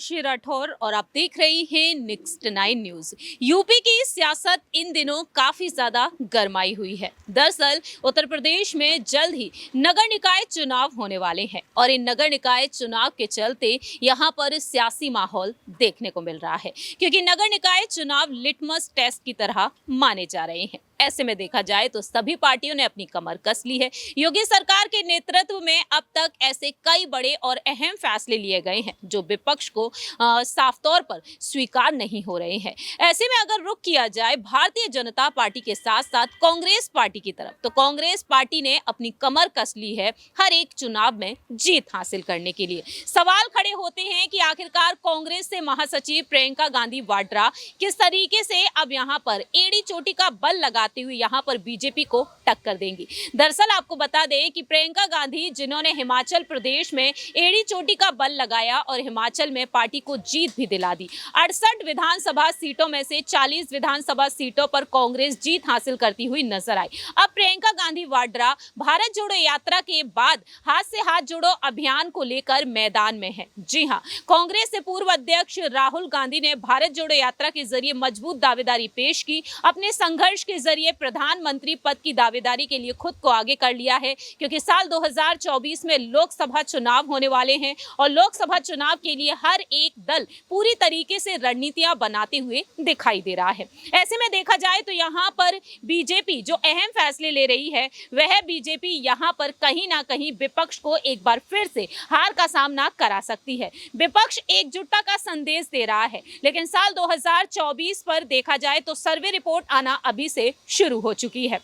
हिमांशी राठौर और आप देख रही हैं नेक्स्ट 9 न्यूज। यूपी की सियासत इन दिनों काफी ज्यादा गरमाई हुई है। दरअसल उत्तर प्रदेश में जल्द ही नगर निकाय चुनाव होने वाले हैं और इन नगर निकाय चुनाव के चलते यहाँ पर सियासी माहौल देखने को मिल रहा है, क्योंकि नगर निकाय चुनाव लिटमस टेस्ट की तरह माने जा रहे हैं। ऐसे में देखा जाए तो सभी पार्टियों ने अपनी कमर कस ली है। योगी सरकार के नेतृत्व में अब तक ऐसे कई बड़े और अहम फैसले लिए गए हैं जो विपक्ष को साफ तौर पर स्वीकार नहीं हो रहे हैं। ऐसे में अगर रुख किया जाए भारतीय जनता पार्टी के साथ साथ कांग्रेस पार्टी की तरफ, तो कांग्रेस पार्टी ने अपनी कमर कस ली है हर एक चुनाव में जीत हासिल करने के लिए। सवाल खड़े होते हैं कि आखिरकार कांग्रेस से महासचिव प्रियंका गांधी वाड्रा किस तरीके से अब यहाँ पर एड़ी चोटी का बल लगाते हुए यहाँ पर बीजेपी को टक्कर देंगी। दरअसल आपको बता दें कि प्रियंका गांधी, जिन्होंने हिमाचल प्रदेश में एड़ी चोटी का बल लगाया और हिमाचल में पार्टी को जीत भी दिला दी। 68 विधानसभा सीटों में से 40 विधानसभा सीटों पर कांग्रेस जीत हासिल करती हुई नजर आई। अब प्रियंका गांधी वाड्रा भारत जोड़ो यात्रा के बाद हाथ से हाथ जोड़ो अभियान को लेकर मैदान में है। जी हाँ, कांग्रेस से पूर्व अध्यक्ष राहुल गांधी ने भारत जोड़ो यात्रा के जरिए मजबूत दावेदारी पेश की। अपने संघर्ष के जरिए प्रधानमंत्री पद की दावेदारी के लिए खुद को आगे कर लिया है, क्योंकि साल 2024 में लोकसभा चुनाव होने वाले हैं और लोकसभा चुनाव के लिए हर एक दल पूरी तरीके से रणनीतियां बनाते हुए दिखाई दे रहा है। ऐसे में देखा जाए तो यहाँ पर बीजेपी जो अहम फैसले ले रही है, वह बीजेपी यहाँ पर कहीं ना कहीं विपक्ष को एक बार फिर से हार का सामना करा सकती है। विपक्ष एकजुटता का संदेश दे रहा है, लेकिन साल 2024 पर देखा जाए तो सर्वे रिपोर्ट आना अभी से शुरू हो चुकी है।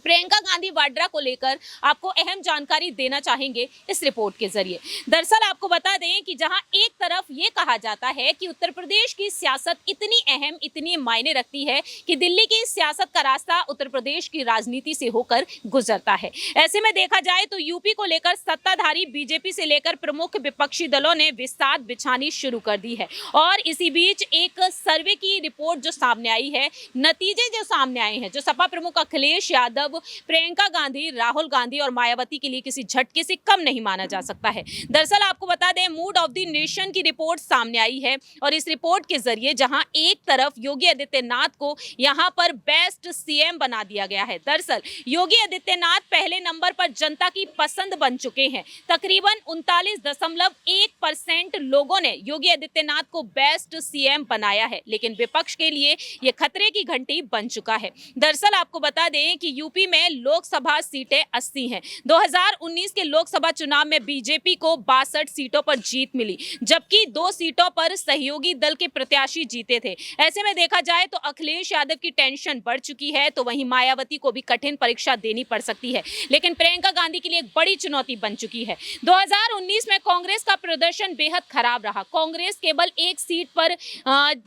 प्रियंका गांधी वाड्रा को लेकर आपको अहम जानकारी देना चाहेंगे इस रिपोर्ट के जरिए। दरअसल आपको बता दें कि जहां एक तरफ ये कहा जाता है कि उत्तर प्रदेश की सियासत इतनी अहम, इतनी मायने रखती है कि दिल्ली की सियासत का रास्ता उत्तर प्रदेश की राजनीति से होकर गुजरता है। ऐसे में देखा जाए तो यूपी को लेकर सत्ताधारी बीजेपी से लेकर प्रमुख विपक्षी दलों ने विसात बिछानी शुरू कर दी है और इसी बीच एक सर्वे की रिपोर्ट जो सामने आई है, नतीजे जो सामने आए हैं, जो सपा प्रमुख अखिलेश यादव, प्रियंका गांधी, राहुल गांधी और मायावती के लिए किसी झटके से कम नहीं माना जा सकता है। दरअसल आपको बता दें, मूड ऑफ द नेशन की रिपोर्ट सामने आई है और इस रिपोर्ट के जरिए जहां एक तरफ योगी आदित्यनाथ को यहां पर बेस्ट सीएम बना दिया गया है। दरअसल योगी आदित्यनाथ पहले नंबर पर जनता की पसंद बन चुके हैं। तकरीबन 39.1% लोगों ने योगी आदित्यनाथ को बेस्ट सीएम बनाया है, लेकिन विपक्ष के लिए यह खतरे की घंटी बन चुका है। दरअसल आपको बता दें कि यूपी में लोकसभा सीटें 80 हैं। 2019 के लोकसभा चुनाव में बीजेपी को 62 सीटों पर जीत मिली, जबकि 2 सीटों पर सहयोगी दल के प्रत्याशी जीते थे। ऐसे में देखा जाए तो अखिलेश यादव की टेंशन बढ़ चुकी है, तो वहीं मायावती को भी कठिन परीक्षा देनी पड़ सकती है। लेकिन प्रियंका गांधी के लिए एक बड़ी चुनौती बन चुकी है। 2019 में कांग्रेस का प्रदर्शन बेहद खराब रहा। कांग्रेस केवल 1 सीट पर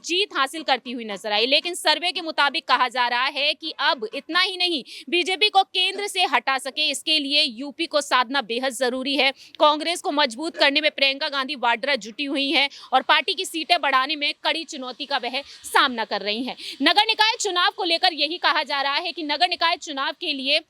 जीत हासिल करती हुई नजर आई, लेकिन सर्वे के मुताबिक कहा जा रहा है कि अब इतना ही नहीं, बीजेपी को केंद्र से हटा सके, इसके लिए यूपी को साधना बेहद जरूरी है। कांग्रेस को मजबूत करने में प्रियंका गांधी वाड्रा जुटी हुई हैं और पार्टी की सीटें बढ़ाने में कड़ी चुनौती का वह सामना कर रही हैं। नगर निकाय चुनाव को लेकर यही कहा जा रहा है कि नगर निकाय चुनाव के लिए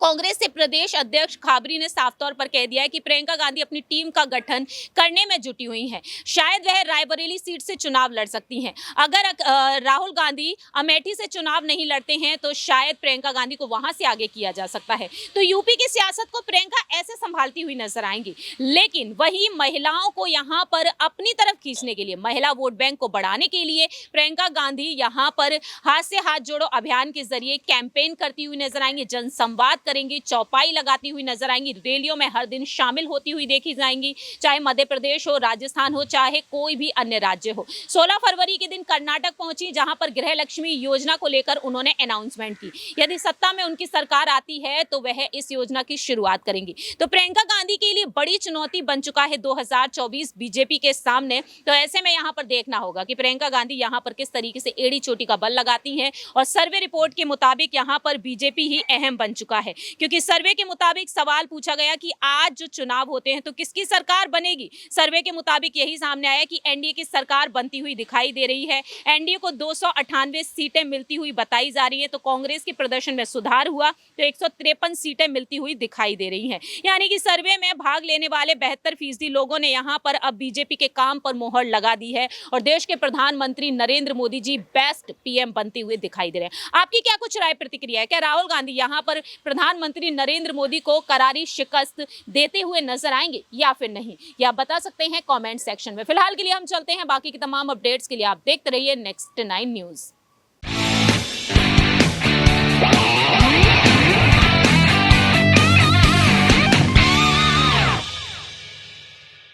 कांग्रेस से प्रदेश अध्यक्ष खाबरी ने साफ तौर पर कह दिया है कि प्रियंका गांधी अपनी टीम का गठन करने में जुटी हुई हैं। शायद वह रायबरेली सीट से चुनाव लड़ सकती हैं। अगर राहुल गांधी अमेठी से चुनाव नहीं लड़ते हैं तो शायद प्रियंका गांधी को वहां से आगे किया जा सकता है। तो यूपी की सियासत को प्रियंका ऐसे संभालती हुई नजर आएंगी, लेकिन वही महिलाओं को यहां पर अपनी तरफ खींचने के लिए, महिला वोट बैंक को बढ़ाने के लिए प्रियंका गांधी यहां पर हाथ से हाथ जोड़ो अभियान के जरिए कैंपेन करती हुई नजर आएंगी, जनसंवाद करेंगी, चौपाई लगाती हुई नजर आएंगी, रैलियों में हर दिन शामिल होती हुई देखी जाएंगी, चाहे मध्य प्रदेश हो, राजस्थान हो, चाहे कोई भी अन्य राज्य हो। 16 फरवरी के दिन कर्नाटक पहुंची, जहां पर गृह लक्ष्मी योजना को लेकर उन्होंने अनाउंसमेंट की। यदि सत्ता में उनकी सरकार आती है तो वह इस योजना की शुरुआत करेंगी। तो प्रियंका गांधी के लिए बड़ी चुनौती बन चुका है 2024 बीजेपी के सामने। तो ऐसे में यहां पर देखना होगा कि प्रियंका गांधी यहां पर किस तरीके से एड़ी चोटी का बल लगाती हैं और सर्वे रिपोर्ट के मुताबिक यहां पर बीजेपी ही अहम बन चुका है। क्योंकि सर्वे के मुताबिक सवाल पूछा गया कि आज जो चुनाव होते हैं तो किसकी सरकार बनेगी। सर्वे के मुताबिक यही सामने आया कि एनडीए की सरकार बनती हुई दिखाई दे रही है। एनडीए को 298 सीटें मिलती हुई बताई जा रही है, तो कांग्रेस के प्रदर्शन में सुधार हुआ तो 153 सीटें मिलती हुई दिखाई दे रही हैं। यानी कि सर्वे में भाग लेने वाले 72% लोगों ने यहां पर अब बीजेपी के काम पर मोहर लगा दी है और देश के प्रधानमंत्री नरेंद्र मोदी जी बेस्ट पीएम बनते हुए दिखाई दे रहे हैं। आपकी क्या कुछ राय प्रतिक्रिया है? क्या राहुल गांधी यहां पर प्रधानमंत्री नरेंद्र मोदी को करारी शिकस्त देते हुए नजर आएंगे या फिर नहीं? या बता सकते हैं कमेंट सेक्शन में। फिलहाल के लिए हम चलते हैं, बाकी की तमाम अपडेट्स के लिए आप देखते रहिए नेक्स्ट 9 न्यूज।